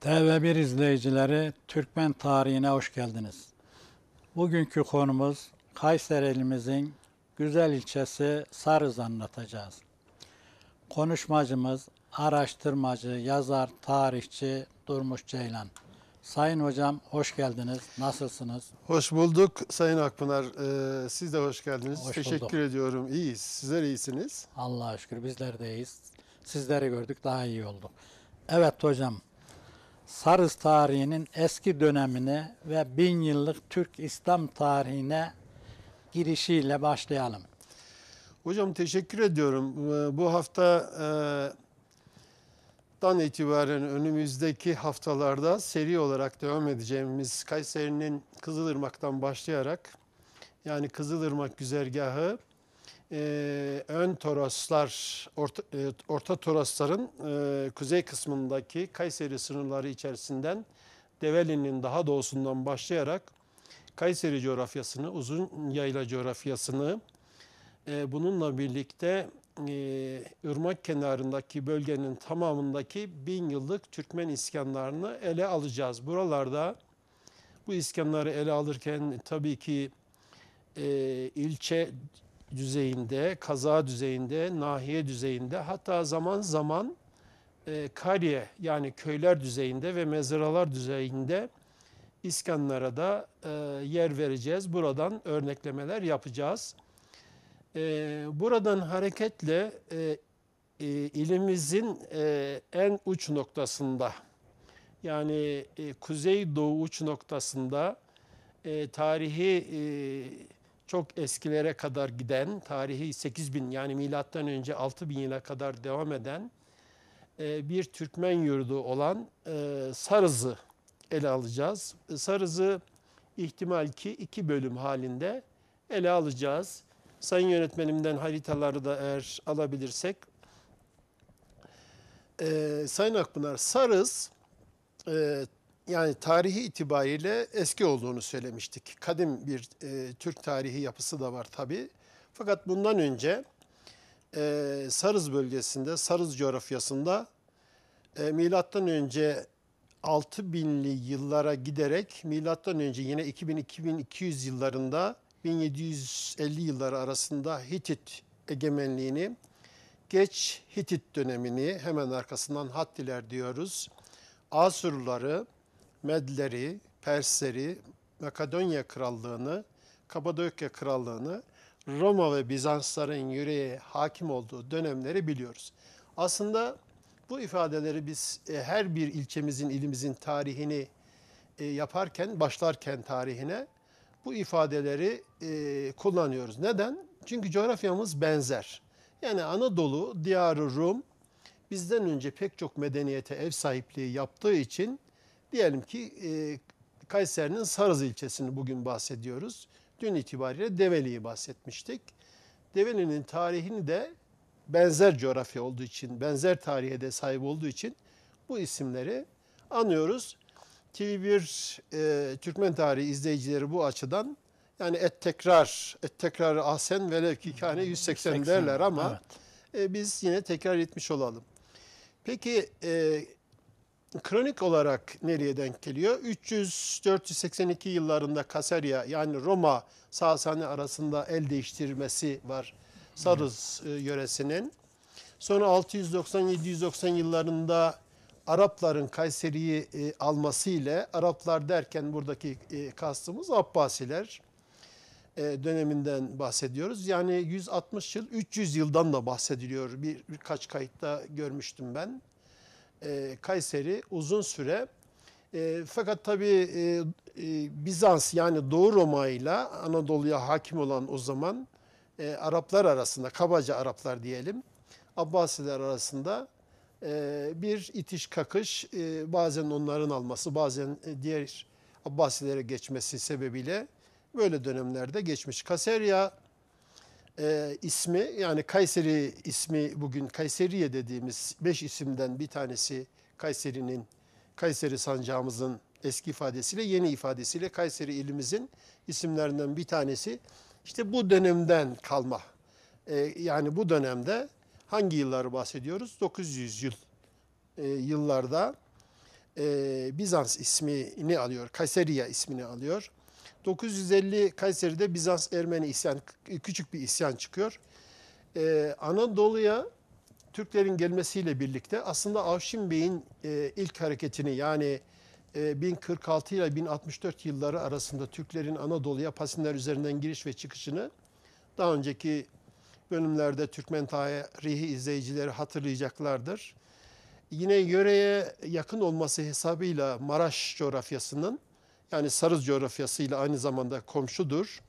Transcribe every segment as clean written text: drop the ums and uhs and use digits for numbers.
TV1 izleyicileri, Türkmen tarihine hoş geldiniz. Bugünkü konumuz Kayseri ilimizin güzel ilçesi Sarız'ı anlatacağız. Konuşmacımız, araştırmacı, yazar, tarihçi Durmuş Ceylan. Sayın hocam hoş geldiniz. Nasılsınız? Hoş bulduk Sayın Akpınar. Siz de hoş geldiniz. Hoş bulduk. Teşekkür ediyorum. İyiyiz. Sizler iyisiniz. Allah'a şükür bizler de iyiyiz. Sizleri gördük daha iyi olduk. Evet hocam. Sarız tarihinin eski dönemine ve 1000 yıllık Türk İslam tarihine girişiyle başlayalım. Hocam teşekkür ediyorum. Bu hafta dan itibaren önümüzdeki haftalarda seri olarak devam edeceğimiz Kayseri'nin Kızılırmak'tan başlayarak yani Kızılırmak güzergahı ön Toroslar, Orta Torosların kuzey kısmındaki Kayseri sınırları içerisinden Develi'nin daha doğusundan başlayarak Kayseri coğrafyasını, uzun yayla coğrafyasını, bununla birlikte ırmak kenarındaki bölgenin tamamındaki 1000 yıllık Türkmen iskanlarını ele alacağız. Buralarda bu iskanları ele alırken tabii ki ilçe düzeyinde, kaza düzeyinde, nahiye düzeyinde, hatta zaman zaman kariye yani köyler düzeyinde ve mezralar düzeyinde iskanlara da yer vereceğiz. Buradan örneklemeler yapacağız. Buradan hareketle ilimizin en uç noktasında yani kuzeydoğu uç noktasında tarihi çok eskilere kadar giden, tarihi 8000 yani milattan önce 6000 yıla kadar devam eden bir Türkmen yurdu olan Sarız'ı ele alacağız. Sarız'ı ihtimal ki 2 bölüm halinde ele alacağız. Sayın yönetmenimden haritaları da eğer alabilirsek. Sayın Akpınar, Sarız yani tarihi itibariyle eski olduğunu söylemiştik. Kadim bir Türk tarihi yapısı da var tabii. Fakat bundan önce Sarız bölgesinde, Sarız coğrafyasında milattan önce 6000'li yıllara giderek milattan önce yine 2000-2200 yıllarında 1750 yılları arasında Hitit egemenliğini, geç Hitit dönemini, hemen arkasından Hattiler diyoruz, Asurluları, Medleri, Persleri, Makedonya Krallığını, Kapadokya Krallığını, Roma ve Bizansların yüreğe hakim olduğu dönemleri biliyoruz. Aslında bu ifadeleri biz her bir ilçemizin, ilimizin tarihini yaparken, başlarken tarihine bu ifadeleri kullanıyoruz. Neden? Çünkü coğrafyamız benzer. Yani Anadolu, diyarı Rum, bizden önce pek çok medeniyete ev sahipliği yaptığı için diyelim ki Kayseri'nin Sarız ilçesini bugün bahsediyoruz. Dün itibariyle Develi'yi bahsetmiştik. Develi'nin tarihini de benzer coğrafya olduğu için, benzer tarihe de sahip olduğu için bu isimleri anıyoruz. TV1 Türkmen tarihi izleyicileri bu açıdan yani et tekrarı ahsen velev ki kâne 180 derler ama evet. biz yine tekrar etmiş olalım. Peki kronik olarak nereye denk geliyor? 300-482 yıllarında Kaserya yani Roma Sasani arasında el değiştirmesi var Sarız yöresinin. Sonra 690-790 yıllarında Arapların Kayseri'yi alması ile, Araplar derken buradaki kastımız Abbasiler döneminden bahsediyoruz. Yani 160 yıl, 300 yıldan da bahsediliyor. Birkaç kayıtta görmüştüm ben. Kayseri uzun süre. Fakat tabii Bizans yani Doğu Roma ile Anadolu'ya hakim olan o zaman Araplar arasında, kabaca Araplar diyelim, Abbasiler arasında bir itiş kakış, bazen onların alması, bazen diğer Abbasilere geçmesi sebebiyle böyle dönemlerde geçmiş. Kaserya ismi yani Kayseri ismi bugün Kayseriye dediğimiz 5 isimden bir tanesi Kayseri'nin, Kayseri sancağımızın eski ifadesiyle yeni ifadesiyle Kayseri ilimizin isimlerinden bir tanesi. İşte bu dönemden kalma. Yani bu dönemde hangi yılları bahsediyoruz? 900 yıllarda Bizans ismini alıyor. Kayseriya ismini alıyor. 950 Kayseri'de Bizans-Ermeni isyan, küçük bir isyan çıkıyor. Anadolu'ya Türklerin gelmesiyle birlikte aslında Avşin Bey'in ilk hareketini, yani 1046 ile 1064 yılları arasında Türklerin Anadolu'ya Pasinler üzerinden giriş ve çıkışını daha önceki bölümlerde Türkmen tarihi izleyicileri hatırlayacaklardır. Yine yöreye yakın olması hesabıyla Maraş coğrafyasının, yani Sarız coğrafyasıyla aynı zamanda komşudur.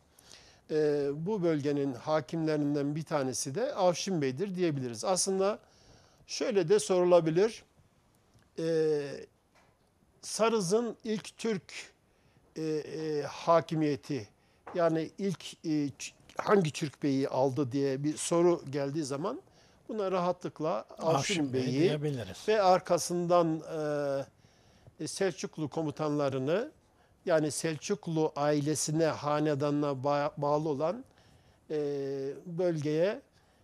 Bu bölgenin hakimlerinden bir tanesi de Avşin Bey'dir diyebiliriz. Aslında şöyle de sorulabilir. Sarız'ın ilk Türk hakimiyeti, yani ilk hangi Türk beyi aldı diye bir soru geldiği zaman buna rahatlıkla Avşin Bey'i diyebiliriz. ve arkasından Selçuklu komutanlarını, yani Selçuklu ailesine, hanedanına bağlı olan bölgeye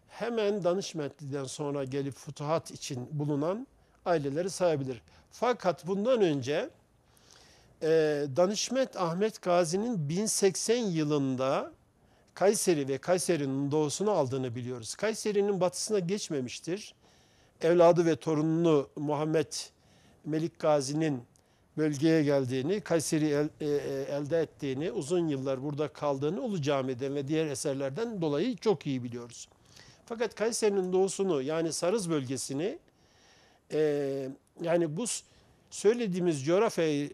hemen Danışmentli'den sonra gelip futuhat için bulunan aileleri sayabilir. Fakat bundan önce Danışment Ahmet Gazi'nin 1080 yılında Kayseri ve Kayseri'nin doğusunu aldığını biliyoruz. Kayseri'nin batısına geçmemiştir. Evladı ve torununu Muhammed Melik Gazi'nin bölgeye geldiğini, Kayseri elde ettiğini, uzun yıllar burada kaldığını Ulu Cami'den ve diğer eserlerden dolayı çok iyi biliyoruz. Fakat Kayseri'nin doğusunu, yani Sarız bölgesini, yani bu söylediğimiz coğrafyayı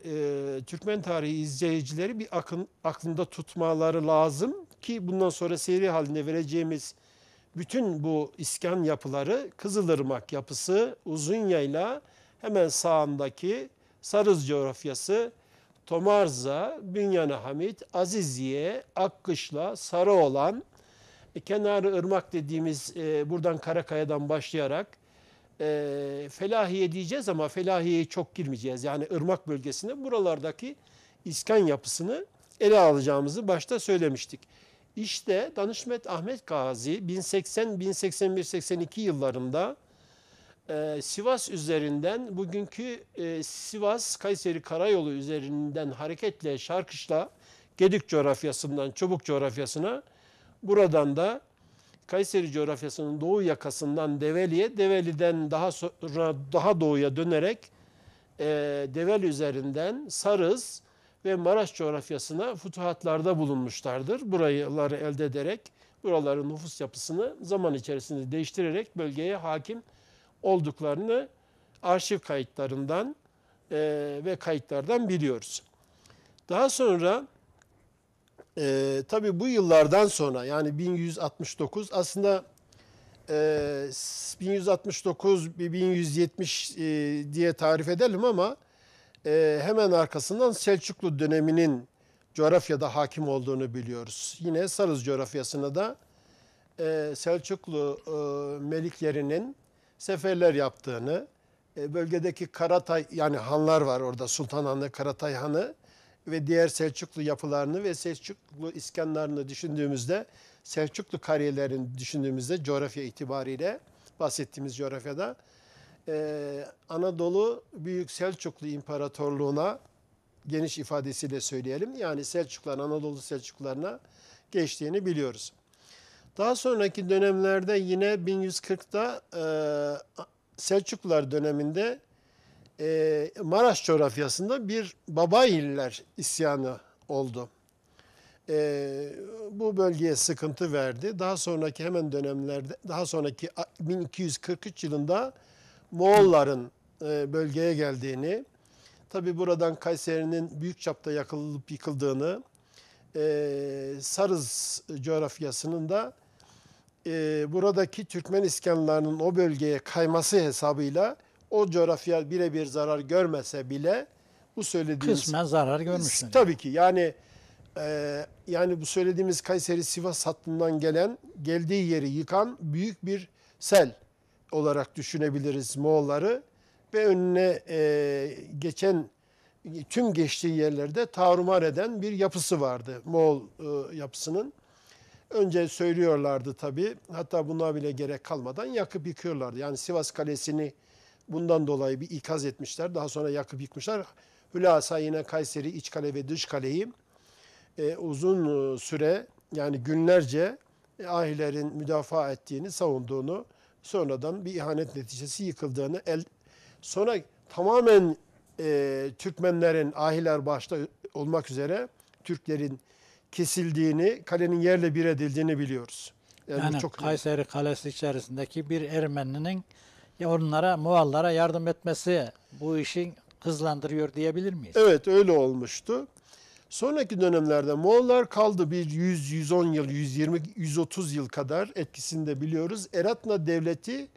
Türkmen tarihi izleyicileri bir aklında tutmaları lazım ki bundan sonra seri halinde vereceğimiz bütün bu iskan yapıları, Kızılırmak yapısı, Uzunyayla hemen sağındaki Sarız coğrafyası, Tomarza, Bünyan-ı Hamit, Aziziye, Akkışla, Sarıoğlan, kenarı ırmak dediğimiz buradan Karakaya'dan başlayarak Felahiye diyeceğiz ama Felahiye'ye çok girmeyeceğiz. Yani ırmak bölgesinde buralardaki iskan yapısını ele alacağımızı başta söylemiştik. İşte Danışmet Ahmet Gazi 1080, 1081, 82 yıllarında Sivas üzerinden, bugünkü Sivas Kayseri Karayolu üzerinden hareketle Şarkışla Gedik coğrafyasından Çubuk coğrafyasına, buradan da Kayseri coğrafyasının doğu yakasından Develi'ye, Develi'den daha sonra daha doğuya dönerek Develi üzerinden Sarız ve Maraş coğrafyasına futuhatlarda bulunmuşlardır. Buraları elde ederek, buraların nüfus yapısını zaman içerisinde değiştirerek bölgeye hakim olduklarını arşiv kayıtlarından ve kayıtlardan biliyoruz. Daha sonra tabii bu yıllardan sonra, yani 1169 aslında 1169 1170 diye tarif edelim ama hemen arkasından Selçuklu döneminin coğrafyada hakim olduğunu biliyoruz. Yine Sarız coğrafyasına da Selçuklu meliklerinin seferler yaptığını, bölgedeki Karatay, yani hanlar var orada, Sultan Hanı, Karatay Hanı ve diğer Selçuklu yapılarını ve Selçuklu iskanlarını düşündüğümüzde, Selçuklu kariyelerini düşündüğümüzde coğrafya itibariyle bahsettiğimiz coğrafyada Anadolu Büyük Selçuklu İmparatorluğu'na, geniş ifadesiyle söyleyelim, yani Selçuklular Anadolu Selçuklularına geçtiğini biliyoruz. Daha sonraki dönemlerde yine 1140'da Selçuklular döneminde Maraş coğrafyasında bir Babayiller isyanı oldu. Bu bölgeye sıkıntı verdi. Daha sonraki hemen dönemlerde, daha sonraki 1243 yılında Moğolların bölgeye geldiğini, tabi buradan Kayseri'nin büyük çapta yakılıp yıkıldığını, Sarız coğrafyasının da buradaki Türkmen iskanlarının o bölgeye kayması hesabıyla o coğrafya birebir zarar görmese bile bu söylediğimiz Kısmen zarar görmüşler. tabii ki yani bu söylediğimiz Kayseri-Sivas hattından geldiği yeri yıkan büyük bir sel olarak düşünebiliriz Moğolları ve önüne geçen tüm geçtiği yerlerde tarumar eden bir yapısı vardı Moğol yapısının. Önce söylüyorlardı tabii, hatta buna bile gerek kalmadan yakıp yıkıyorlardı. Yani Sivas Kalesi'ni Bundan dolayı bir ikaz etmişler. Daha sonra yakıp yıkmışlar. Hülasa yine Kayseri iç kale ve dış kaleyi uzun süre, yani günlerce ahilerin müdafaa ettiğini, savunduğunu, sonradan bir ihanet neticesi yıkıldığını, sonra tamamen Türkmenlerin, ahiler başta olmak üzere Türklerin kesildiğini, kalenin yerle bir edildiğini biliyoruz. Yani bu Yani çok Kayseri Kalesi içerisindeki bir Ermeninin ya onlara, Moğollara yardım etmesi bu işi hızlandırıyor diyebilir miyiz? Evet, öyle olmuştu. Sonraki dönemlerde Moğollar kaldı bir 100, 110 yıl, 120, 130 yıl kadar etkisinde biliyoruz. Eratna Devleti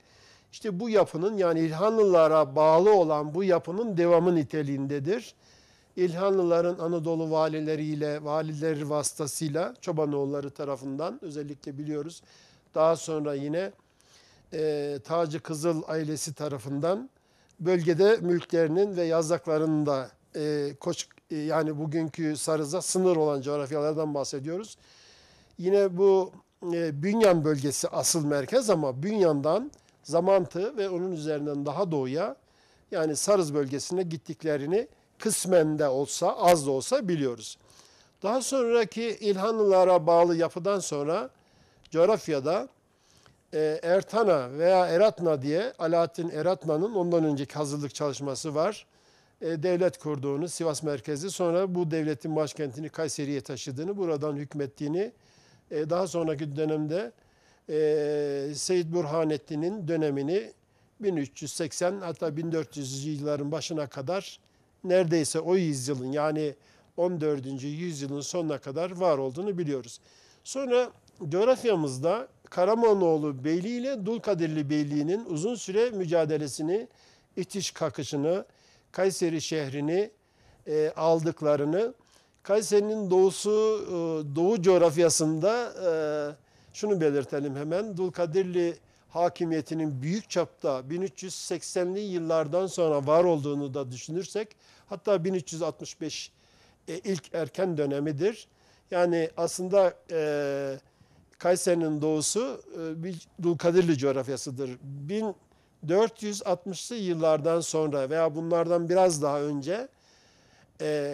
işte bu yapının, yani İlhanlılara bağlı olan bu yapının devamı niteliğindedir. İlhanlıların Anadolu valileriyle, valileri vasıtasıyla Çobanoğulları tarafından özellikle biliyoruz. Daha sonra yine Tacı Kızıl ailesi tarafından bölgede mülklerinin ve yazlıklarının da yani bugünkü Sarız'a sınır olan coğrafyalardan bahsediyoruz. Yine bu Bünyan bölgesi asıl merkez, ama Bünyan'dan Zamantı ve onun üzerinden daha doğuya, yani Sarız bölgesine gittiklerini kısmen de olsa, az da olsa biliyoruz. Daha sonraki İlhanlılara bağlı yapıdan sonra coğrafyada Ertana veya Eratna diye, Alaaddin Eratna'nın ondan önceki hazırlık çalışması var. Devlet kurduğunu, Sivas merkezi, sonra bu devletin başkentini Kayseri'ye taşıdığını, buradan hükmettiğini, daha sonraki dönemde Seyyid Burhanettin'in dönemini 1380 hatta 1400 yılların başına kadar, neredeyse o yüzyılın, yani 14. yüzyılın sonuna kadar var olduğunu biliyoruz. Sonra coğrafyamızda Karamanoğlu Beyliği ile Dulkadirli Beyliği'nin uzun süre mücadelesini, itiş kakışını, Kayseri şehrini aldıklarını, Kayseri'nin doğu coğrafyasında şunu belirtelim hemen, Dulkadirli hakimiyetinin büyük çapta 1380'li yıllardan sonra var olduğunu da düşünürsek, hatta 1365 ilk erken dönemidir. Yani aslında Kayseri'nin doğusu bir Dulkadirli coğrafyasıdır. 1460'lı yıllardan sonra veya bunlardan biraz daha önce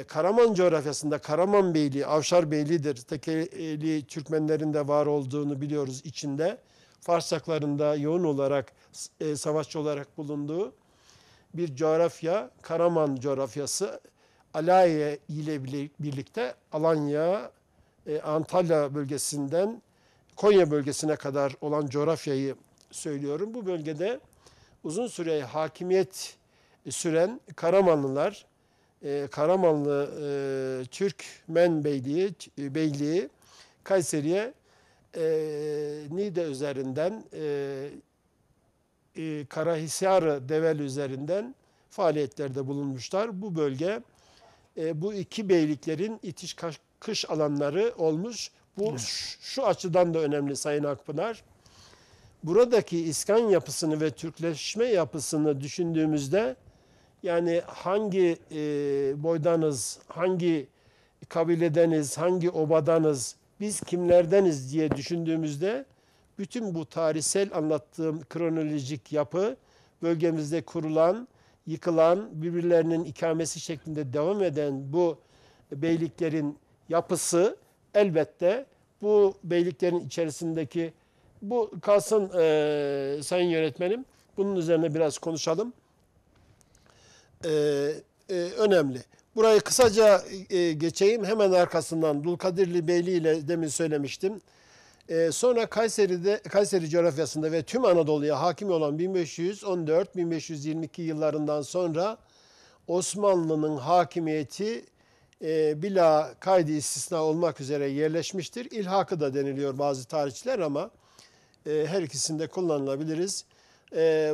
Karaman coğrafyasında Karaman Beyliği, Avşar Beyliği'dir. Tekeli Türkmenlerin de var olduğunu biliyoruz içinde. Farsakların yoğun olarak savaşçı olarak bulunduğu bir coğrafya, Karaman coğrafyası. Alaye ile birlikte Alanya, Antalya bölgesinden Konya bölgesine kadar olan coğrafyayı söylüyorum. Bu bölgede uzun süre hakimiyet süren Karamanlılar, Karamanlı Türkmen Beyliği Kayseri'ye Niğde üzerinden, Karahisar Develi üzerinden faaliyetlerde bulunmuşlar. Bu bölge bu iki beyliklerin itiş kakış alanları olmuş. Bu şu açıdan da önemli Sayın Akpınar. Buradaki iskan yapısını ve Türkleşme yapısını düşündüğümüzde, yani hangi boydanız, hangi kabiledeniz, hangi obadanız, biz kimlerdeniz diye düşündüğümüzde, bütün bu tarihsel anlattığım kronolojik yapı, bölgemizde kurulan, yıkılan, birbirlerinin ikamesi şeklinde devam eden bu beyliklerin yapısı, elbette bu beyliklerin içerisindeki, bu kalsın sayın yönetmenim, bunun üzerine biraz konuşalım. Önemli. Burayı kısaca geçeyim. Hemen arkasından Dulkadirli Beyliği ile demin söylemiştim. Sonra Kayseri coğrafyasında ve tüm Anadolu'ya hakim olan 1514-1522 yıllarından sonra Osmanlı'nın hakimiyeti bila kaydı istisna olmak üzere yerleşmiştir. İlhakı da deniliyor bazı tarihçiler, ama her ikisinde kullanılabiliriz.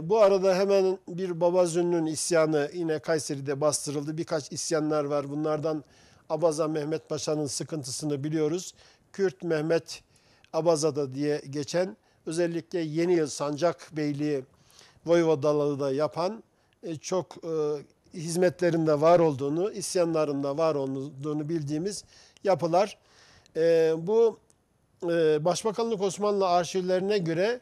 Bu arada hemen bir Baba Zünnü'nün isyanı yine Kayseri'de bastırıldı. Birkaç isyanlar var. Bunlardan Abaza Mehmet Paşa'nın sıkıntısını biliyoruz. Kürt Mehmet Abazada diye geçen, özellikle Yeni Yıl Sancak Beyliği Voyvodalığı da yapan, çok hizmetlerinde var olduğunu, isyanlarında var olduğunu bildiğimiz yapılar. Bu Başbakanlık Osmanlı arşivlerine göre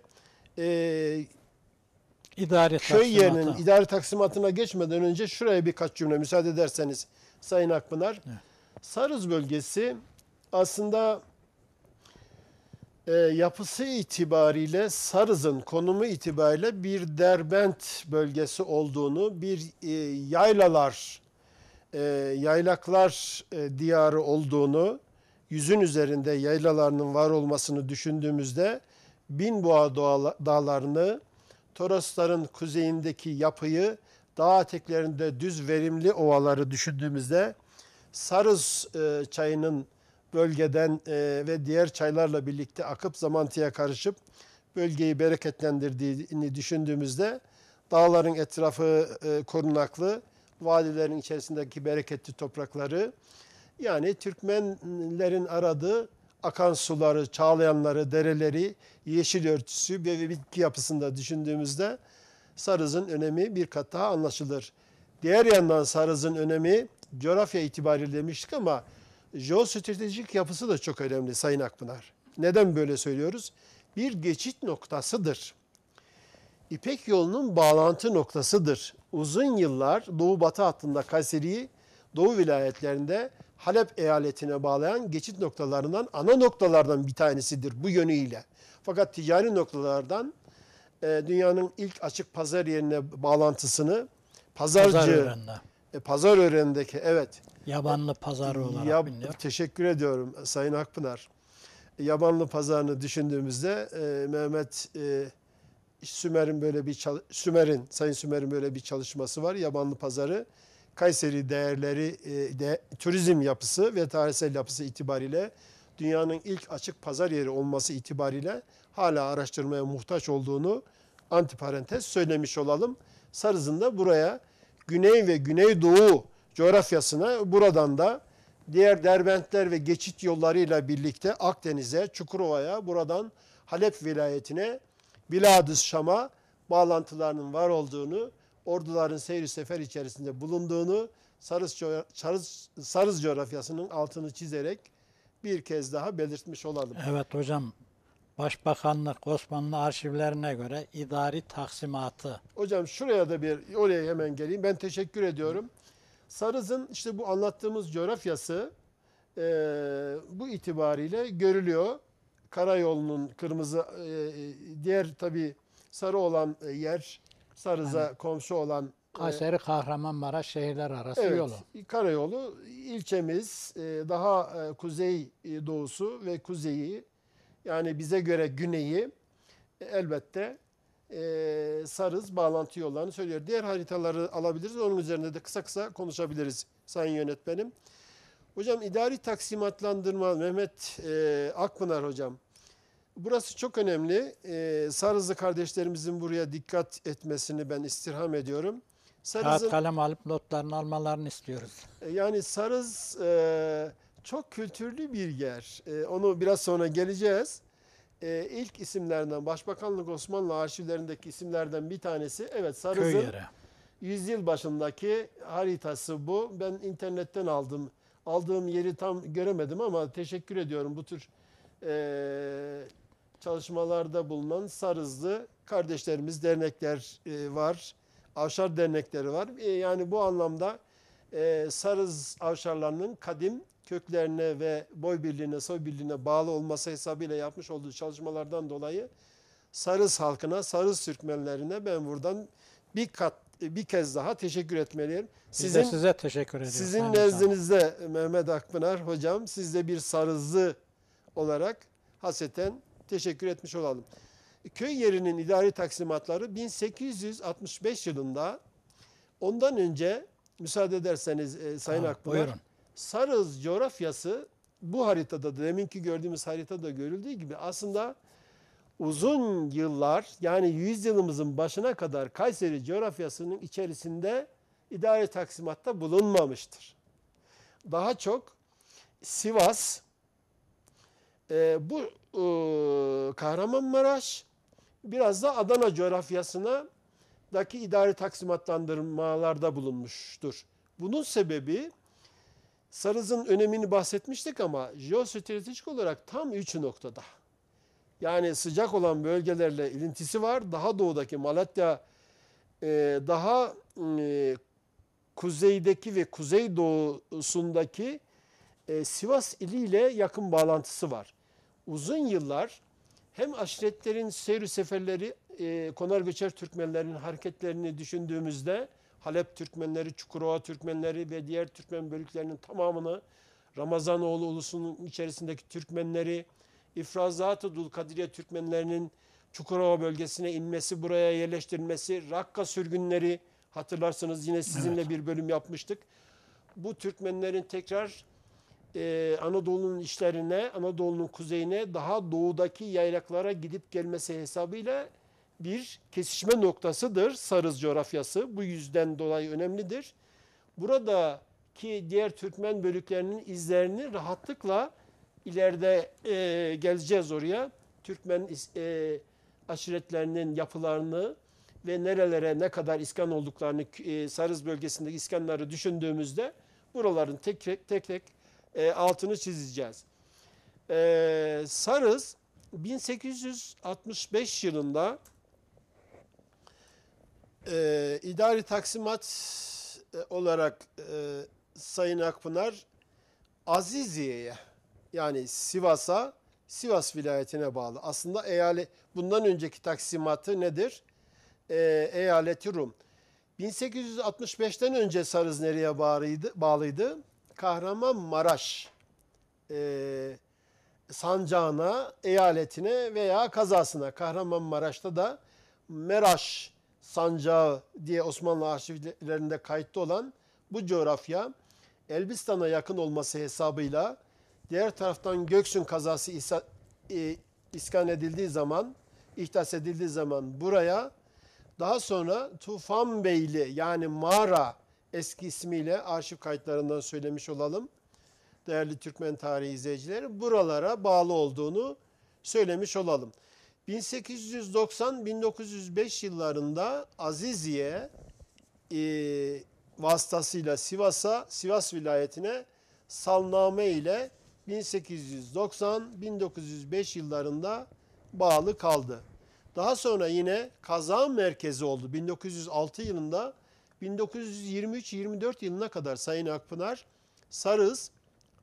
İdari köy yerinin taksimatı. idari taksimatına geçmeden önce şuraya birkaç cümle müsaade ederseniz Sayın Akpınar. Evet. Sarız bölgesi aslında yapısı itibariyle Sarız'ın konumu itibariyle bir derbent bölgesi olduğunu, bir yaylaklar diyarı olduğunu, yüzün üzerinde yaylalarının var olmasını düşündüğümüzde Binboğa dağlarını, Torosların kuzeyindeki yapıyı, dağ eteklerinde düz verimli ovaları düşündüğümüzde Sarız çayının bölgeden ve diğer çaylarla birlikte akıp zamantıya karışıp bölgeyi bereketlendirdiğini düşündüğümüzde dağların etrafı korunaklı, vadilerin içerisindeki bereketli toprakları, yani Türkmenlerin aradığı akan suları, çağlayanları, dereleri, yeşil örtüsü ve bitki yapısında düşündüğümüzde Sarız'ın önemi bir kat daha anlaşılır. Diğer yandan Sarız'ın önemi coğrafya itibariyle demiştik ama jeostratejik yapısı da çok önemli Sayın Akpınar. Neden böyle söylüyoruz? Bir geçit noktasıdır. İpek yolunun bağlantı noktasıdır. Uzun yıllar Doğu Batı hattında Kayseri'yi Doğu vilayetlerinde Halep eyaletine bağlayan geçit noktalarından, ana noktalardan bir tanesidir bu yönüyle. Fakat ticari noktalardan dünyanın ilk açık pazar yerine bağlantısını Pazarören'deki evet. Yabanlı pazarı olarak biliniyor. Teşekkür ediyorum Sayın Akpınar. Yabanlı pazarını düşündüğümüzde Mehmet Sayın Sümer'in böyle bir çalışması var. Yabanlı pazarı Kayseri değerleri, turizm yapısı ve tarihsel yapısı itibariyle dünyanın ilk açık pazar yeri olması itibariyle hala araştırmaya muhtaç olduğunu antiparantez söylemiş olalım. Sarız'ın da buraya Güney ve Güneydoğu coğrafyasına buradan da diğer derbentler ve geçit yollarıyla birlikte Akdeniz'e, Çukurova'ya, buradan Halep vilayetine, Biladüs Şam'a bağlantılarının var olduğunu, orduların seyri sefer içerisinde bulunduğunu, Sarız coğrafyasının altını çizerek bir kez daha belirtmiş olalım. Evet hocam. Başbakanlık Osmanlı arşivlerine göre idari taksimatı. Hocam oraya hemen geleyim. Ben teşekkür ediyorum. Sarız'ın işte bu anlattığımız coğrafyası bu itibariyle görülüyor. Karayolunun kırmızı, diğer tabii sarı olan yer, Sarız'a komşu olan Kayseri Kahramanmaraş şehirler arası evet, yolu. karayolu ilçemiz daha kuzey doğusu ve kuzeyi, yani bize göre güneyi elbette Sarız bağlantı yollarını söylüyor. Diğer haritaları alabiliriz. Onun üzerinde de kısa kısa konuşabiliriz sayın yönetmenim. Hocam idari taksimatlandırma Mehmet Akpınar hocam. Burası çok önemli. Sarızlı kardeşlerimizin buraya dikkat etmesini ben istirham ediyorum. Kağıt kalem alıp notlarını almalarını istiyoruz. Yani Sarız çok kültürlü bir yer. Onu biraz sonra geleceğiz. İlk isimlerden, Başbakanlık Osmanlı arşivlerindeki isimlerden bir tanesi. Evet, Sarız'ın 100 yıl başındaki haritası bu. Ben internetten aldım. Aldığım yeri tam göremedim ama teşekkür ediyorum bu tür çalışmalarda bulunan Sarızlı kardeşlerimiz, dernekler var. Avşar dernekleri var. Yani bu anlamda Sarız avşarlarının kadim köklerine ve boy birliğine, soy birliğine bağlı olması hesabıyla yapmış olduğu çalışmalardan dolayı Sarız halkına, Sarız Türkmenlerine ben buradan bir kez daha teşekkür etmeliyim. Biz de size teşekkür ediyoruz. Sizin nezdinizde Mehmet Akpınar hocam, siz de bir Sarızlı olarak haseten teşekkür etmiş olalım. Köy yerinin idari taksimatları 1865 yılında, ondan önce müsaade ederseniz Sayın Akpınar, buyurun. Sarız coğrafyası bu haritada, deminki gördüğümüz haritada görüldüğü gibi aslında uzun yıllar, yani 100 yılımızın başına kadar Kayseri coğrafyasının içerisinde idari taksimatta bulunmamıştır. Daha çok Sivas, bu Kahramanmaraş, biraz da Adana coğrafyasına daki idari taksimatlandırmalarda bulunmuştur. Bunun sebebi, Sarız'ın önemini bahsetmiştik ama jeostratejik olarak tam 3 noktada. Yani sıcak olan bölgelerle ilintisi var. Daha doğudaki Malatya daha kuzeydeki ve kuzeydoğusundaki Sivas iliyle yakın bağlantısı var. Uzun yıllar hem aşiretlerin seyir seferleri, konar göçer Türkmenlerin hareketlerini düşündüğümüzde Halep Türkmenleri, Çukurova Türkmenleri ve diğer Türkmen bölüklerinin tamamını, Ramazanoğlu ulusunun içerisindeki Türkmenleri, İfrazat-ı Dulkadiriye Türkmenlerinin Çukurova bölgesine inmesi, buraya yerleştirilmesi, Rakka sürgünleri, hatırlarsınız yine sizinle Evet. bir bölüm yapmıştık. Bu Türkmenlerin tekrar Anadolu'nun işlerine, Anadolu'nun kuzeyine, daha doğudaki yaylaklara gidip gelmesi hesabıyla bir kesişme noktasıdır Sarız coğrafyası. Bu yüzden dolayı önemlidir. Buradaki diğer Türkmen bölüklerinin izlerini rahatlıkla ileride geleceğiz oraya. Türkmen aşiretlerinin yapılarını ve nerelere ne kadar iskan olduklarını, Sarız bölgesindeki iskanları düşündüğümüzde buraların tek tek altını çizeceğiz. Sarız 1865 yılında idari taksimat olarak Sayın Akpınar Aziziye'ye, yani Sivas'a, Sivas vilayetine bağlı. Aslında bundan önceki taksimatı nedir? Eyaleti Rum. 1865'ten önce Sarız nereye bağlıydı? Kahramanmaraş sancağına, eyaletine veya kazasına. Kahramanmaraş'ta da Meraş sancağı diye Osmanlı arşivlerinde kayıtlı olan bu coğrafya Elbistan'a yakın olması hesabıyla diğer taraftan Göksun kazası iskan edildiği zaman, ihdas edildiği zaman buraya, daha sonra Tufanbeyli yani Mağara eski ismiyle arşiv kayıtlarından söylemiş olalım, değerli Türkmen tarihi izleyicileri, buralara bağlı olduğunu söylemiş olalım. 1890-1905 yıllarında Aziziye vasıtasıyla Sivas vilayetine salname ile 1890-1905 yıllarında bağlı kaldı. Daha sonra yine kaza merkezi oldu. 1906 yılında 1923-24 yılına kadar Sayın Akpınar Sarız,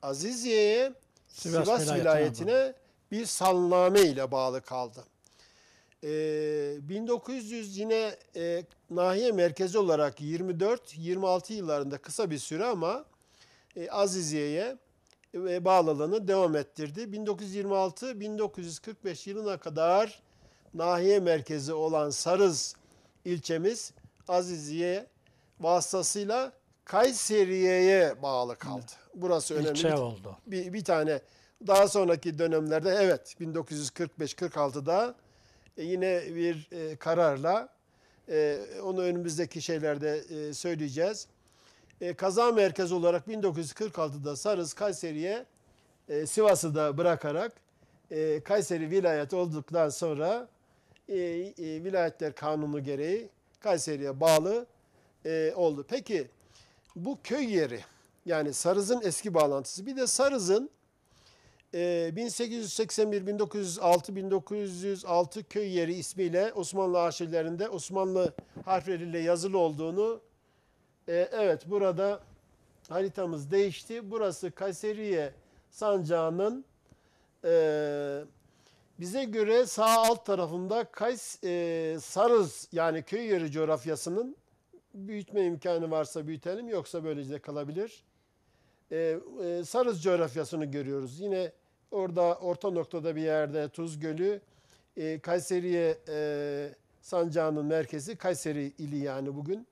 Aziziye'ye, Sivas vilayetine bir salname ile bağlı kaldı. 1900 yine nahiye merkezi olarak 24-26 yıllarında kısa bir süre ama Aziziye'ye bağlılığını devam ettirdi. 1926-1945 yılına kadar nahiye merkezi olan Sarız ilçemiz Aziziye vasıtasıyla Kayseriye'ye bağlı kaldı. Burası önemli. İlçe oldu. Bir tane daha sonraki dönemlerde, evet, 1945-46'da yine bir kararla onu önümüzdeki şeylerde söyleyeceğiz. Kaza merkezi olarak 1946'da Sarız Kayseri'ye, Sivas'ı da bırakarak Kayseri vilayet olduktan sonra vilayetler kanunu gereği Kayseri'ye bağlı oldu. Peki bu köy yeri, yani Sarız'ın eski bağlantısı, bir de Sarız'ın 1881, 1906, 1906 köy yeri ismiyle Osmanlı arşivlerinde Osmanlı harfleriyle yazılı olduğunu, evet, burada haritamız değişti. Burası Kayseriye sancağının bize göre sağ alt tarafında Sarız, yani köy yeri coğrafyasının, büyütme imkanı varsa büyütelim, yoksa böylece kalabilir. Sarız coğrafyasını görüyoruz. Yine orada orta noktada bir yerde Tuz Gölü, Kayseriye sancağının merkezi Kayseri ili, yani bugün.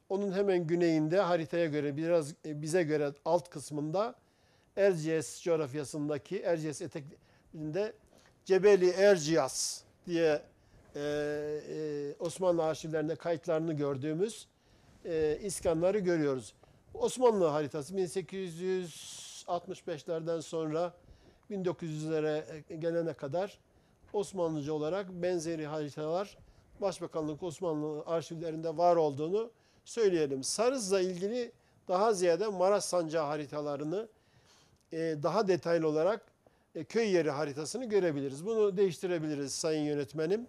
Onun hemen güneyinde haritaya göre biraz bize göre alt kısmında Erciyes coğrafyasındaki Erciyes eteklerinde Cebeli Erciyes diye Osmanlı arşivlerinde kayıtlarını gördüğümüz iskanları görüyoruz. Osmanlı haritası 1865'lerden sonra 1900'lere gelene kadar Osmanlıca olarak benzeri haritalar Başbakanlık Osmanlı arşivlerinde var olduğunu söyleyelim. Sarız'la ilgili daha ziyade Maraş Sancağı haritalarını daha detaylı olarak köy yeri haritasını görebiliriz. Bunu değiştirebiliriz sayın yönetmenim.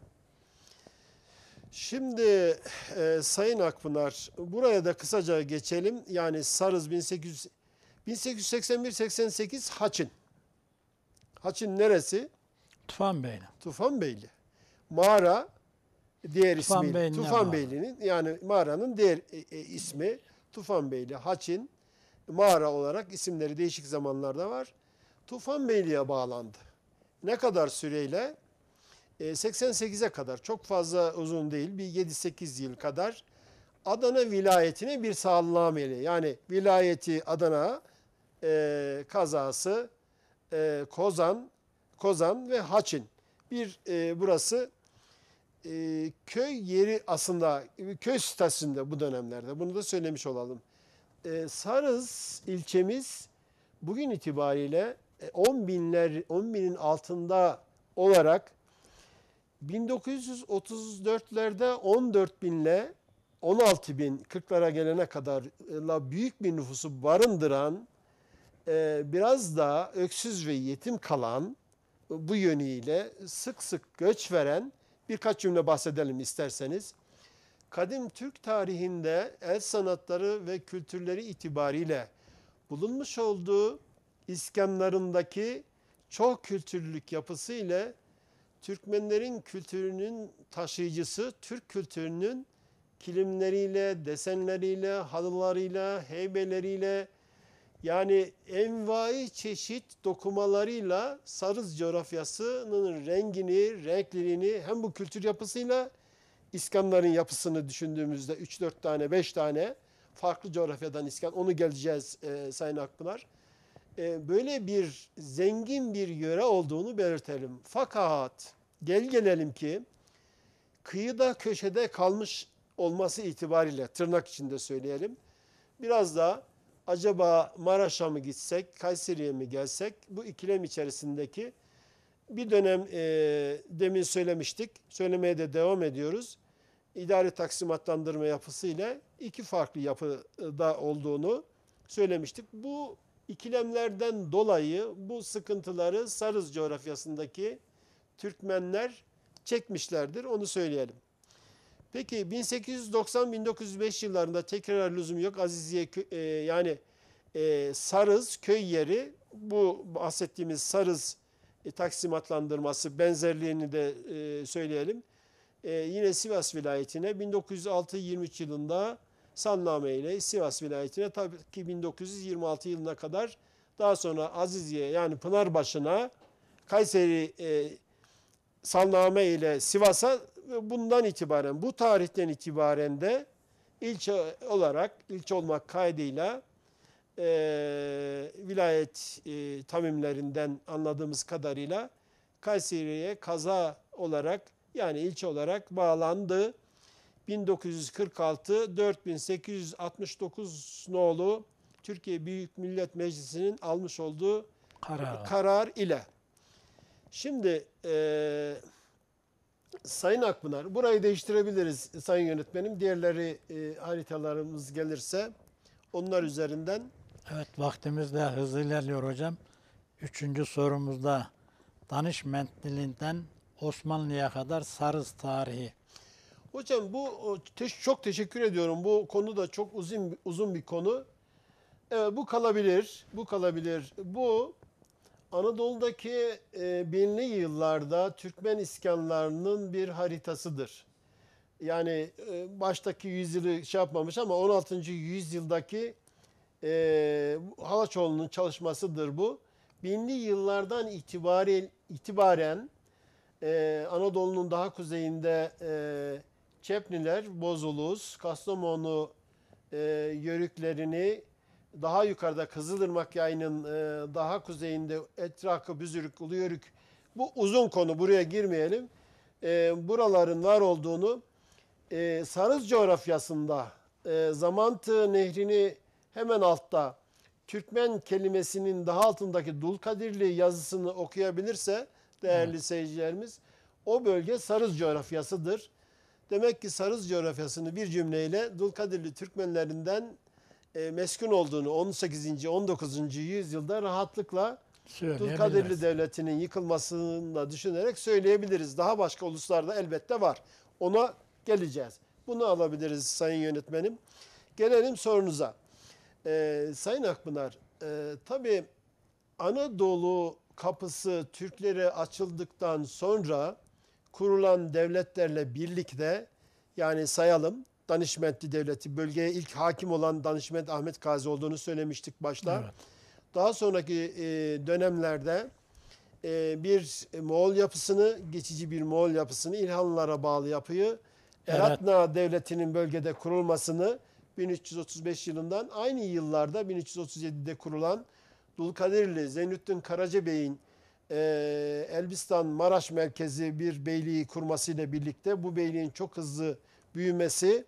Şimdi Sayın Akpınar, buraya da kısaca geçelim. Yani Sarız 1881-88 Haçin. Haçin neresi? Tufanbeyli. Tufanbeyli. Mağara diğer ismiyle. Tufanbeyli'ne Tufanbeyli'nin yani mağaranın diğer ismi Tufanbeyli. Haçin mağara olarak isimleri değişik zamanlarda var. Tufanbeyli'ye bağlandı. Ne kadar süreyle? 88'e kadar, çok fazla uzun değil, bir 7-8 yıl kadar Adana vilayetine bir sallameli. Yani vilayeti Adana, kazası, Kozan ve Haçin. Burası köy yeri, aslında köy statüsünde bu dönemlerde. Bunu da söylemiş olalım. Sarız ilçemiz bugün itibariyle 10 binin altında olarak 1934'lerde 14 binle 16 bin 40'lara gelene kadar büyük bir nüfusu barındıran, biraz da öksüz ve yetim kalan, bu yönüyle sık sık göç veren birkaç cümle bahsedelim isterseniz. Kadim Türk tarihinde el sanatları ve kültürleri itibariyle bulunmuş olduğu iskanlarındaki çok kültürlülük yapısı ile Türkmenlerin kültürünün taşıyıcısı, Türk kültürünün kilimleriyle, desenleriyle, halılarıyla, heybeleriyle, yani envai çeşit dokumalarıyla Sarız coğrafyasının rengini, renkliliğini, hem bu kültür yapısıyla İskanların yapısını düşündüğümüzde 3-4 tane, 5 tane farklı coğrafyadan iskan, onu geleceğiz Sayın Akpınar. Böyle bir zengin bir yöre olduğunu belirtelim. Fakat gelelim ki kıyıda köşede kalmış olması itibariyle, tırnak içinde söyleyelim, biraz da acaba Maraş'a mı gitsek, Kayseri'ye mi gelsek, bu ikilem içerisindeki bir dönem demin söylemiştik, söylemeye de devam ediyoruz. İdari taksimatlandırma yapısı ile iki farklı yapıda olduğunu söylemiştik. Bu ikilemlerden dolayı bu sıkıntıları Sarız coğrafyasındaki Türkmenler çekmişlerdir, onu söyleyelim. Peki 1890-1905 yıllarında tekrar lüzum yok. Aziziye yani Sarız köy yeri, bu bahsettiğimiz Sarız taksimatlandırması benzerliğini de söyleyelim. Yine Sivas vilayetine 1906-23 yılında sanname ile Sivas vilayetine, tabii ki 1926 yılına kadar, daha sonra Aziziye yani Pınarbaşı'na, Kayseri sanname ile Sivas'a, bundan itibaren, bu tarihten itibaren de ilçe olmak kaydıyla vilayet tamimlerinden anladığımız kadarıyla Kayseri'ye kaza olarak, yani ilçe olarak bağlandı. 1946 4869 nolu Türkiye Büyük Millet Meclisi'nin almış olduğu karar ile. Şimdi Sayın Akpınar, burayı değiştirebiliriz Sayın Yönetmenim. Diğerleri haritalarımız gelirse onlar üzerinden. Evet, vaktimiz de hızlı ilerliyor hocam. Üçüncü sorumuzda Danişmentliliğinden Osmanlı'ya kadar Sarız tarihi. Hocam çok teşekkür ediyorum. Bu konu da çok uzun bir konu. Evet, bu kalabilir. Bu Anadolu'daki binli yıllarda Türkmen iskanlarının bir haritasıdır. Yani baştaki yüzyılı şey yapmamış ama 16. yüzyıldaki Halaçoğlu'nun çalışmasıdır bu. Binli yıllardan itibaren Anadolu'nun daha kuzeyinde Çepniler, Bozulus, Kastamonu yörüklerini, daha yukarıda Kızılırmak yayının daha kuzeyinde Etrakı, Büzürük, Uluyörük, bu uzun konu, buraya girmeyelim. Buraların var olduğunu, Sarız coğrafyasında Zamantı Nehri'ni hemen altta Türkmen kelimesinin daha altındaki Dulkadirli yazısını okuyabilirse değerli seyircilerimiz, o bölge Sarız coğrafyasıdır. Demek ki Sarız coğrafyasını bir cümleyle Dulkadirli Türkmenlerinden meskun olduğunu 18. 19. yüzyılda rahatlıkla Dulkadirli Devleti'nin yıkılmasını da düşünerek söyleyebiliriz. Daha başka uluslarda elbette var. Ona geleceğiz. Bunu alabiliriz sayın yönetmenim. Gelelim sorunuza. Sayın Akpınar, tabii Anadolu kapısı Türklere açıldıktan sonra kurulan devletlerle birlikte, yani sayalım, Danişmentli Devleti, bölgeye ilk hakim olan Danişment Ahmet Gazi olduğunu söylemiştik başta. Evet. Daha sonraki dönemlerde bir Moğol yapısını, geçici bir Moğol yapısını, İlhanlılara bağlı yapıyı, Eratna Devleti'nin bölgede kurulmasını 1335 yılından, aynı yıllarda 1337'de kurulan Dulkadirli Zeynüddin Karacabey'in Elbistan Maraş merkezi bir beyliği kurmasıyla birlikte bu beyliğin çok hızlı büyümesi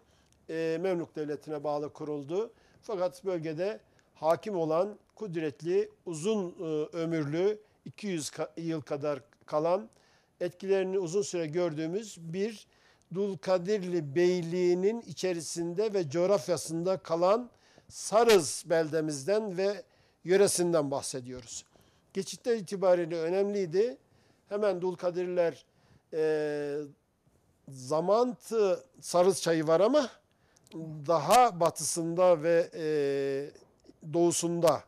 Memlük Devleti'ne bağlı kuruldu. Fakat bölgede hakim olan kudretli, uzun ömürlü, 200 yıl kadar kalan, etkilerini uzun süre gördüğümüz bir Dulkadirli Beyliği'nin içerisinde ve coğrafyasında kalan Sarız beldemizden ve yöresinden bahsediyoruz. Geçitler itibariyle önemliydi. Hemen Dulkadirliler Zamantı Sarız çayı var ama daha batısında ve doğusunda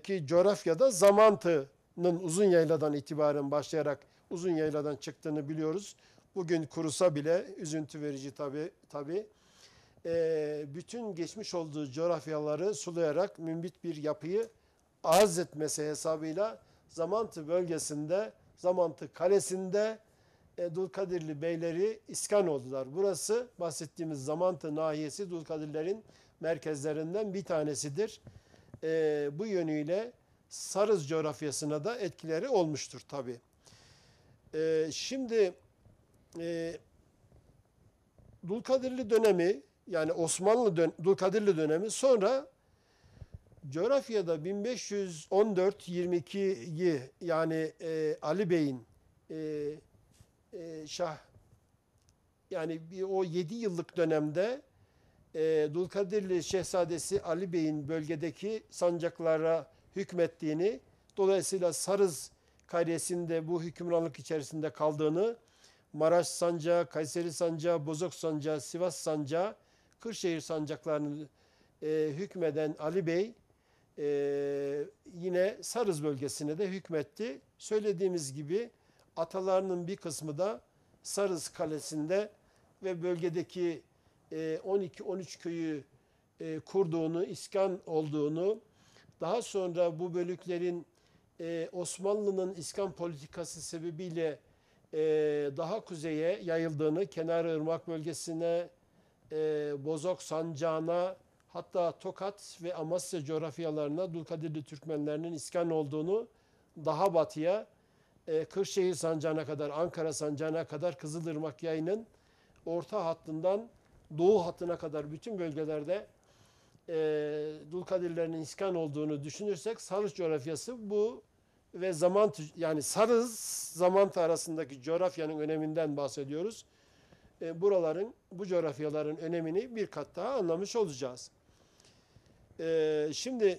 ki coğrafyada Zamantı'nın uzun yayladan itibaren başlayarak uzun yayladan çıktığını biliyoruz. Bugün kurusa bile üzüntü verici tabii. Bütün geçmiş olduğu coğrafyaları sulayarak mümbit bir yapıyı arz etmesi hesabıyla Zamantı bölgesinde, Zamantı Kalesi'nde Dulkadirli beyleri iskan oldular. Burası bahsettiğimiz Zamantı nahiyesi Dulkadirlerin merkezlerinden bir tanesidir. Bu yönüyle Sarız coğrafyasına da etkileri olmuştur tabii. Şimdi Dulkadirli dönemi, yani Osmanlı Dulkadirli dönemi, sonra coğrafyada 1514-22'yi, yani Ali Bey'in yani o 7 yıllık dönemde Dulkadirli Şehzadesi Ali Bey'in bölgedeki sancaklara hükmettiğini, dolayısıyla Sarız karyesinde bu hükümranlık içerisinde kaldığını, Maraş sancağı, Kayseri sancağı, Bozok sancağı, Sivas sancağı, Kırşehir sancaklarını hükmeden Ali Bey yine Sarız bölgesine de hükmetti. Söylediğimiz gibi atalarının bir kısmı da Sarız Kalesi'nde ve bölgedeki 12-13 köyü kurduğunu, iskan olduğunu, daha sonra bu bölüklerin Osmanlı'nın iskan politikası sebebiyle daha kuzeye yayıldığını, Kenarırmak bölgesine, Bozok Sancağı'na, hatta Tokat ve Amasya coğrafyalarına Dulkadirli Türkmenlerinin iskan olduğunu, daha batıya Kırşehir Sancağı'na kadar, Ankara Sancağı'na kadar, Kızılırmak Yayı'nın orta hattından doğu hattına kadar bütün bölgelerde Dulkadirlerin iskan olduğunu düşünürsek, Sarız coğrafyası bu ve Zamantı, yani Sarız Zamantı arasındaki coğrafyanın öneminden bahsediyoruz. Bu coğrafyaların önemini bir kat daha anlamış olacağız. Şimdi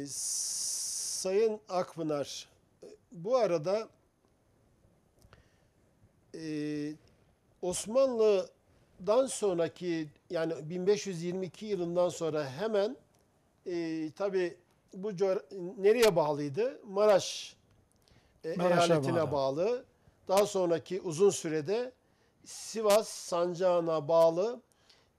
Sayın Akpınar, bu arada Osmanlı'dan sonraki, yani 1522 yılından sonra hemen tabii bu nereye bağlıydı? Maraş eyaletine bağlı. Daha sonraki uzun sürede Sivas sancağına bağlı,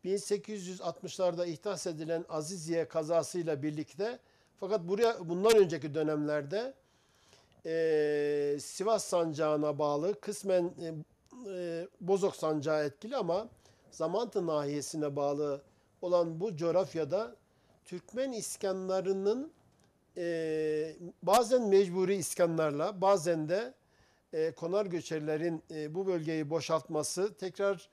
1860'larda ihdas edilen Aziziye kazasıyla birlikte, fakat bundan önceki dönemlerde Sivas sancağına bağlı, kısmen Bozok sancağı etkili ama Zamantı nahiyesine bağlı olan bu coğrafyada Türkmen iskanlarının bazen mecburi iskanlarla, bazen de konar göçerlerin bu bölgeyi boşaltması, tekrar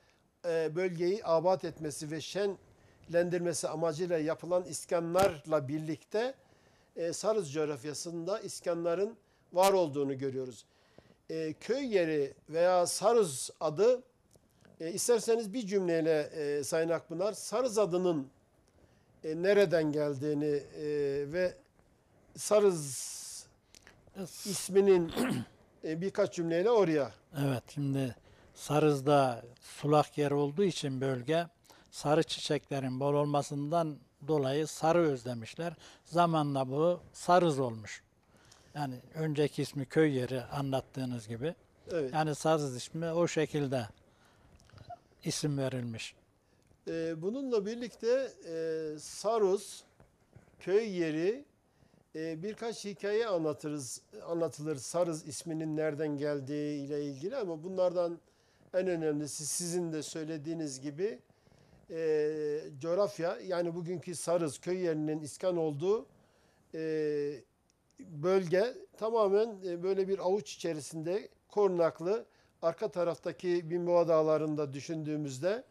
bölgeyi abat etmesi ve şenlendirmesi amacıyla yapılan iskanlarla birlikte Sarız coğrafyasında iskanların var olduğunu görüyoruz. Köy yeri veya Sarız adı, isterseniz bir cümleyle Sayın Akpınar, Sarız adının nereden geldiğini ve Sarız isminin birkaç cümleyle oraya Evet, şimdi Sarız'da sulak yer olduğu için bölge sarı çiçeklerin bol olmasından dolayı sarı özlemişler. Zamanla bu Sarız olmuş. Yani önceki ismi köy yeri anlattığınız gibi. Evet. Yani Sarız ismi o şekilde isim verilmiş. Bununla birlikte Saruz, köy yeri, birkaç hikaye anlatılır Sarız isminin nereden geldiği ile ilgili, ama bunlardan en önemlisi sizin de söylediğiniz gibi coğrafya, yani bugünkü Sarız köy yerinin iskan olduğu e, bölge tamamen böyle bir avuç içerisinde korunaklı. Arka taraftaki Binbova Dağları'nda düşündüğümüzde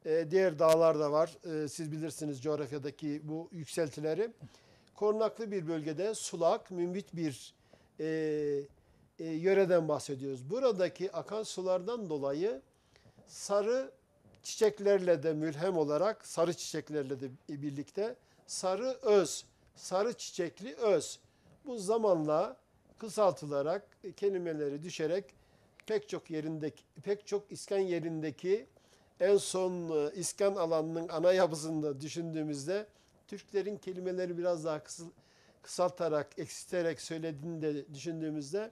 diğer dağlar da var. Siz bilirsiniz coğrafyadaki bu yükseltileri. Korunaklı bir bölgede sulak, mümbit bir yöreden bahsediyoruz. Buradaki akan sulardan dolayı sarı çiçeklerle de mülhem olarak, sarı çiçeklerle de birlikte sarı öz, sarı çiçekli öz. Bu zamanla kısaltılarak, kelimeleri düşerek pek çok iskan yerindeki en son iskan alanının ana yapısında düşündüğümüzde Türklerin kelimeleri biraz daha kısaltarak, eksilterek söylediğini de düşündüğümüzde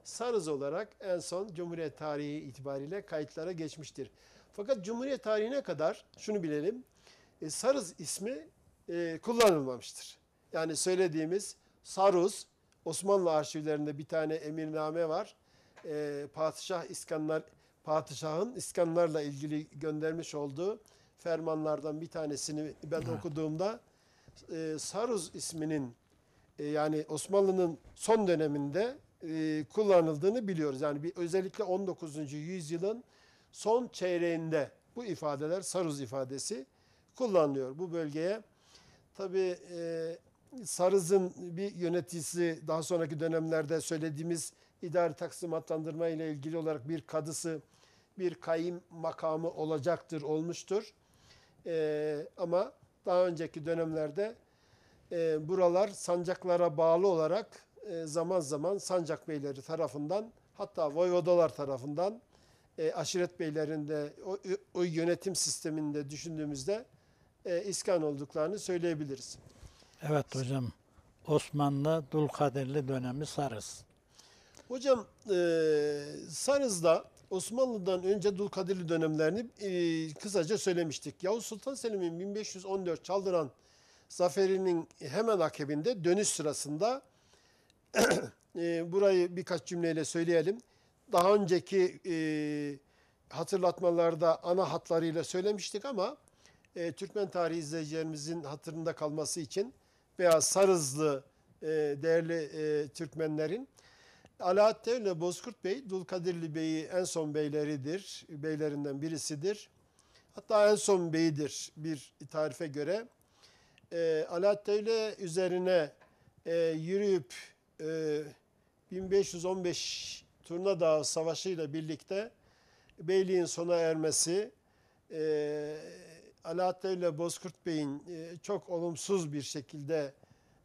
Sarız olarak en son Cumhuriyet tarihi itibariyle kayıtlara geçmiştir. Fakat Cumhuriyet tarihine kadar şunu bilelim, Sarız ismi kullanılmamıştır. Yani söylediğimiz Saruz, Osmanlı arşivlerinde bir tane emirname var. Padişahın iskanlarla ilgili göndermiş olduğu fermanlardan bir tanesini ben okuduğumda Saruz isminin yani Osmanlı'nın son döneminde kullanıldığını biliyoruz. Yani özellikle 19. yüzyılın son çeyreğinde bu ifadeler, Saruz ifadesi kullanılıyor bu bölgeye. Tabii Sarız'ın bir yöneticisi, daha sonraki dönemlerde söylediğimiz idari taksimatlandırma ile ilgili olarak bir kadısı, bir kayım makamı olacaktır, olmuştur. Ama daha önceki dönemlerde buralar sancaklara bağlı olarak zaman zaman sancak beyleri tarafından, hatta voyvodalar tarafından, aşiret beylerinde o yönetim sisteminde düşündüğümüzde iskan olduklarını söyleyebiliriz. Evet hocam, Osmanlı Dulkadirli dönemi Sarız. Hocam Sarız'da Osmanlı'dan önce Dulkadirli dönemlerini kısaca söylemiştik. Yavuz Sultan Selim'in 1514 Çaldıran zaferinin hemen akabinde dönüş sırasında burayı birkaç cümleyle söyleyelim. Daha önceki hatırlatmalarda ana hatlarıyla söylemiştik ama Türkmen tarihi izleyicilerimizin hatırında kalması için veya Sarızlı değerli Türkmenlerin, Alaaddin Bozkurt Bey, Dulkadirli Bey'i en son beylerinden birisidir. Hatta en son beyidir bir tarife göre. Alaaddin üzerine yürüyüp 1515 Turna Dağı Savaşı ile birlikte beyliğin sona ermesi, Alaaddin Bozkurt Bey'in çok olumsuz bir şekilde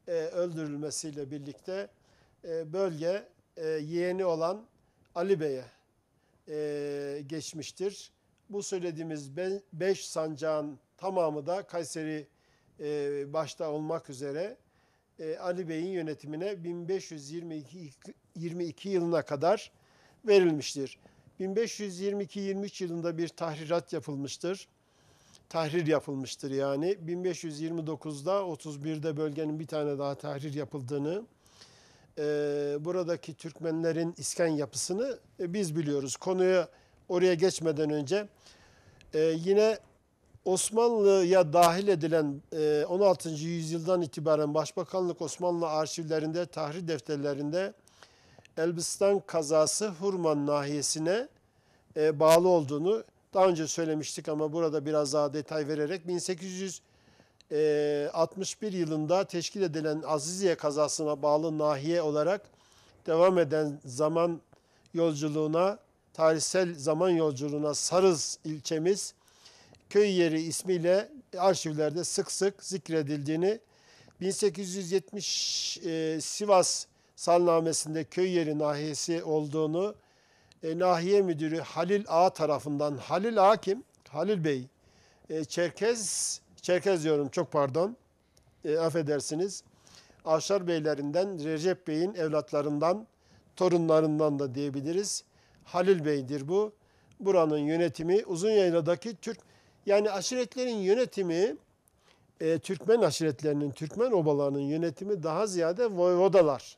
öldürülmesiyle birlikte bölge yeğeni olan Ali Bey'e geçmiştir. Bu söylediğimiz 5 sancağın tamamı da Kayseri başta olmak üzere Ali Bey'in yönetimine 1522 yılına kadar verilmiştir. 1522-23 yılında bir tahrirat yapılmıştır. Tahrir yapılmıştır yani. 1529'da 31'de bölgenin bir tane daha tahrir yapıldığını, buradaki Türkmenlerin iskan yapısını biz biliyoruz. Konuya oraya geçmeden önce yine Osmanlı'ya dahil edilen 16. yüzyıldan itibaren Başbakanlık Osmanlı arşivlerinde, tahrir defterlerinde Elbistan kazası Hurman nahiyesine bağlı olduğunu daha önce söylemiştik ama burada biraz daha detay vererek 1861 yılında teşkil edilen Aziziye kazasına bağlı nahiye olarak devam eden zaman yolculuğuna, tarihsel zaman yolculuğuna Sarız ilçemiz köy yeri ismiyle arşivlerde sık sık zikredildiğini, 1870 Sivas salnamesinde köy yeri nahiyesi olduğunu, Nahiye Müdürü Halil Ağa tarafından, Halil Ağa kim? Halil Bey. Çerkez diyorum, çok pardon. Affedersiniz. Avşar beylerinden, Recep Bey'in evlatlarından, torunlarından da diyebiliriz. Halil Bey'dir bu. Buranın yönetimi, Uzunyayladaki Türk, yani aşiretlerin yönetimi, Türkmen aşiretlerinin, Türkmen obalarının yönetimi daha ziyade voyvodalar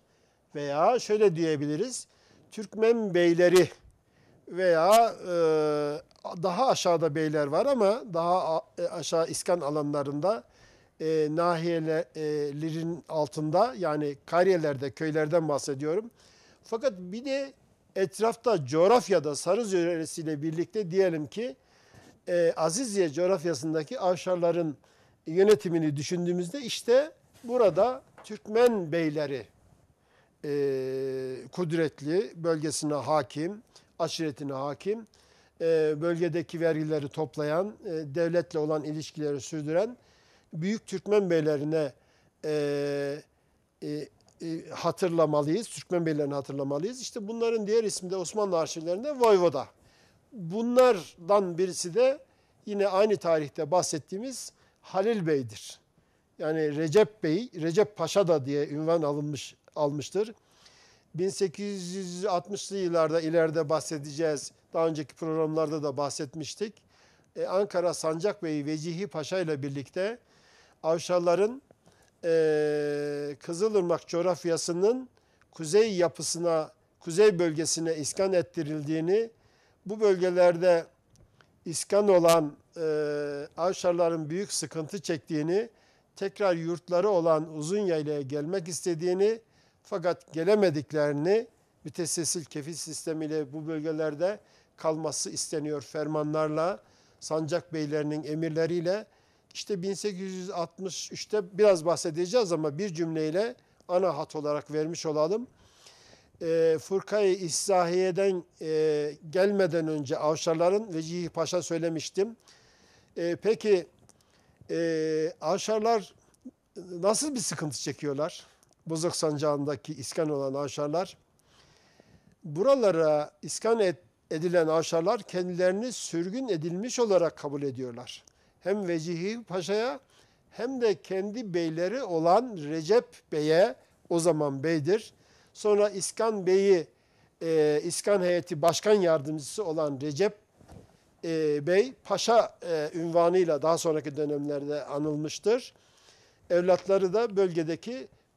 veya şöyle diyebiliriz, Türkmen beyleri veya daha aşağıda beyler var ama daha aşağı iskan alanlarında nahiyelerin altında, yani kariyelerde, köylerden bahsediyorum. Fakat bir de etrafta, coğrafyada Sarız yöresiyle birlikte diyelim ki Azizye coğrafyasındaki avşarların yönetimini düşündüğümüzde işte burada Türkmen beyleri kudretli, bölgesine hakim, aşiretine hakim, bölgedeki vergileri toplayan, devletle olan ilişkileri sürdüren büyük Türkmen beylerine hatırlamalıyız. Türkmen beylerini hatırlamalıyız. İşte bunların diğer ismi de Osmanlı arşivlerinde voyvoda. Bunlardan birisi de yine aynı tarihte bahsettiğimiz Halil Bey'dir. Yani Recep Bey, Recep Paşa da diye ünvan almıştır. 1860'lı yıllarda ileride bahsedeceğiz. Daha önceki programlarda da bahsetmiştik. Ankara Sancakbey Vecihi Paşa ile birlikte Avşarların Kızılırmak coğrafyasının kuzey yapısına, kuzey bölgesine iskan ettirildiğini, bu bölgelerde iskan olan Avşarların büyük sıkıntı çektiğini, tekrar yurtları olan Uzunyayla'ya gelmek istediğini fakat gelemediklerini, mütessil kefil sistemiyle bu bölgelerde kalması isteniyor fermanlarla, sancak beylerinin emirleriyle. İşte 1863'te biraz bahsedeceğiz ama bir cümleyle ana hat olarak vermiş olalım. Fırkayı İslahiye'den gelmeden önce Avşarların, Vecihi Paşa söylemiştim. Peki Avşarlar nasıl bir sıkıntı çekiyorlar? Bozok Sancağı'ndaki iskan olan Avşarlar. Buralara iskan edilen Avşarlar kendilerini sürgün edilmiş olarak kabul ediyorlar. Hem Vecihi Paşa'ya hem de kendi beyleri olan Recep Bey'e, o zaman beydir. Sonra İskan Bey'i, İskan heyeti başkan yardımcısı olan Recep Bey, Paşa ünvanıyla daha sonraki dönemlerde anılmıştır. Evlatları da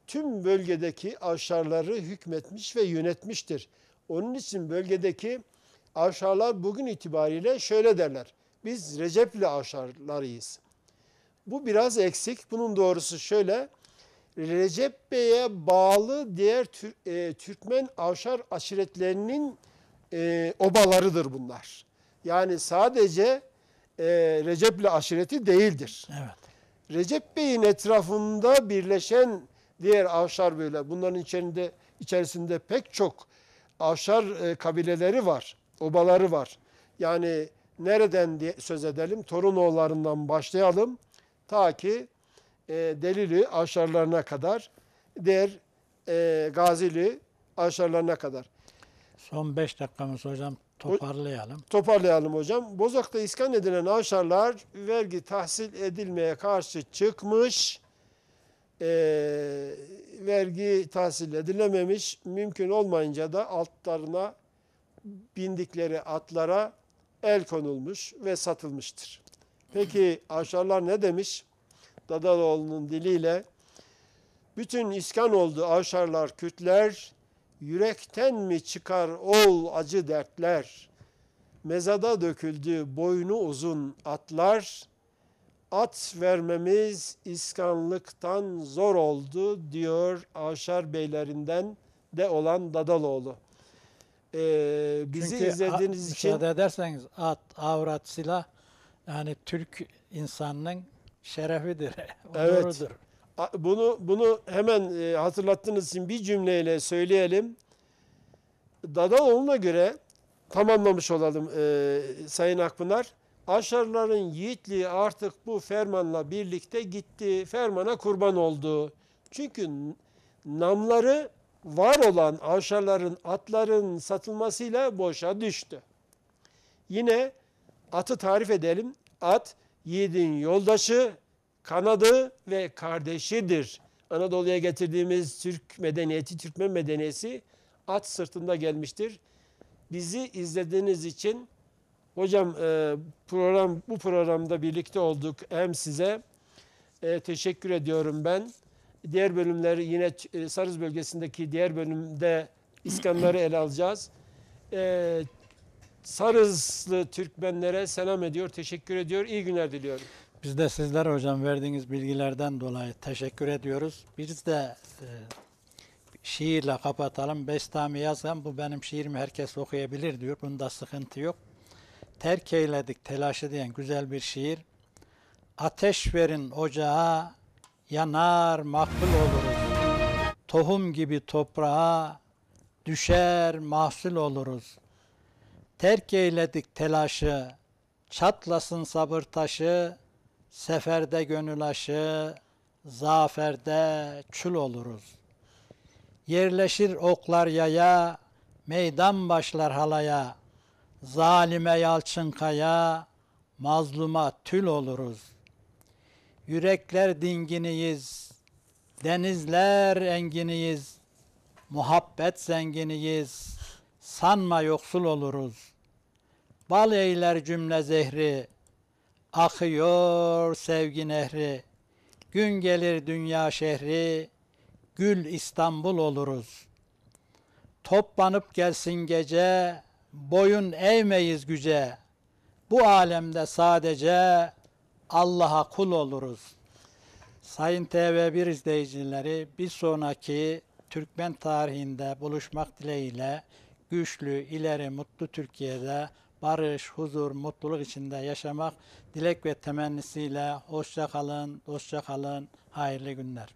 tüm bölgedeki avşarları hükmetmiş ve yönetmiştir. Onun için bölgedeki avşarlar bugün itibariyle şöyle derler: biz Recepli avşarlarıyız. Bu biraz eksik. Bunun doğrusu şöyle: Recep Bey'e bağlı diğer Türkmen avşar aşiretlerinin obalarıdır bunlar. Yani sadece Recepli aşireti değildir. Evet. Recep Bey'in etrafında birleşen diğer avşar beyler, bunların içerisinde pek çok avşar kabileleri var, obaları var. Yani nereden diye söz edelim? Torunoğullarından başlayalım ta ki Delili avşarlarına kadar, diğer Gazili avşarlarına kadar. Son 5 dakikamız hocam, toparlayalım. Toparlayalım hocam. Bozok'ta iskan edilen avşarlar vergi tahsil edilmeye karşı çıkmış, vergi tahsil edilememiş, mümkün olmayınca da altlarına bindikleri atlara el konulmuş ve satılmıştır. Peki avşarlar ne demiş? Dadaloğlu'nun diliyle: bütün iskan oldu avşarlar Kürtler, yürekten mi çıkar ol acı dertler? Mezada döküldü boynu uzun atlar, at vermemiz iskanlıktan zor oldu diyor avşar beylerinden de olan Dadaloğlu. Bizi Çünkü izlediğiniz için müsaade ederseniz at, avrat, silah yani Türk insanının şerefidir, evet, onurudur. bunu hemen hatırlattığınız için bir cümleyle söyleyelim. Dadaloğlu'na göre tamamlamış olalım Sayın Akpınar. Avşarların yiğitliği artık bu fermanla birlikte gitti. Fermana kurban oldu. Çünkü namları var olan avşarların, atların satılmasıyla boşa düştü. Yine atı tarif edelim. At yiğidin yoldaşı, kanadı ve kardeşidir. Anadolu'ya getirdiğimiz Türk medeniyeti, Türkmen medeniyeti at sırtında gelmiştir. Bizi izlediğiniz için hocam bu programda birlikte olduk. Hem size teşekkür ediyorum ben. Diğer bölümleri yine Sarız bölgesindeki diğer bölümde İskanları ele alacağız. Sarızlı Türkmenlere selam ediyor, teşekkür ediyor. İyi günler diliyorum. Biz de sizlere hocam verdiğiniz bilgilerden dolayı teşekkür ediyoruz. Biz de şiirle kapatalım. Bestami Yazgan, bu benim şiirimi herkes okuyabilir diyor. Bunda sıkıntı yok. Terk eyledik telaşı diyen güzel bir şiir. Ateş verin ocağa, yanar makbul oluruz. Tohum gibi toprağa, düşer mahsul oluruz. Terk eyledik telaşı, çatlasın sabır taşı, seferde gönül aşı, zaferde çul oluruz. Yerleşir oklar yaya, meydan başlar halaya, zalime yalçın kaya, mazluma tül oluruz. Yürekler dinginiyiz, denizler enginiyiz, muhabbet zenginiyiz, sanma yoksul oluruz. Bal eyler cümle zehri, akıyor sevgi nehri. Gün gelir dünya şehri, gül İstanbul oluruz. Toplanıp gelsin gece, boyun eğmeyiz güce. Bu alemde sadece Allah'a kul oluruz. Sayın TV1 izleyicileri, bir sonraki Türkmen tarihinde buluşmak dileğiyle güçlü, ileri, mutlu Türkiye'de barış, huzur, mutluluk içinde yaşamak dilek ve temennisiyle hoşça kalın, dostça kalın, hayırlı günler.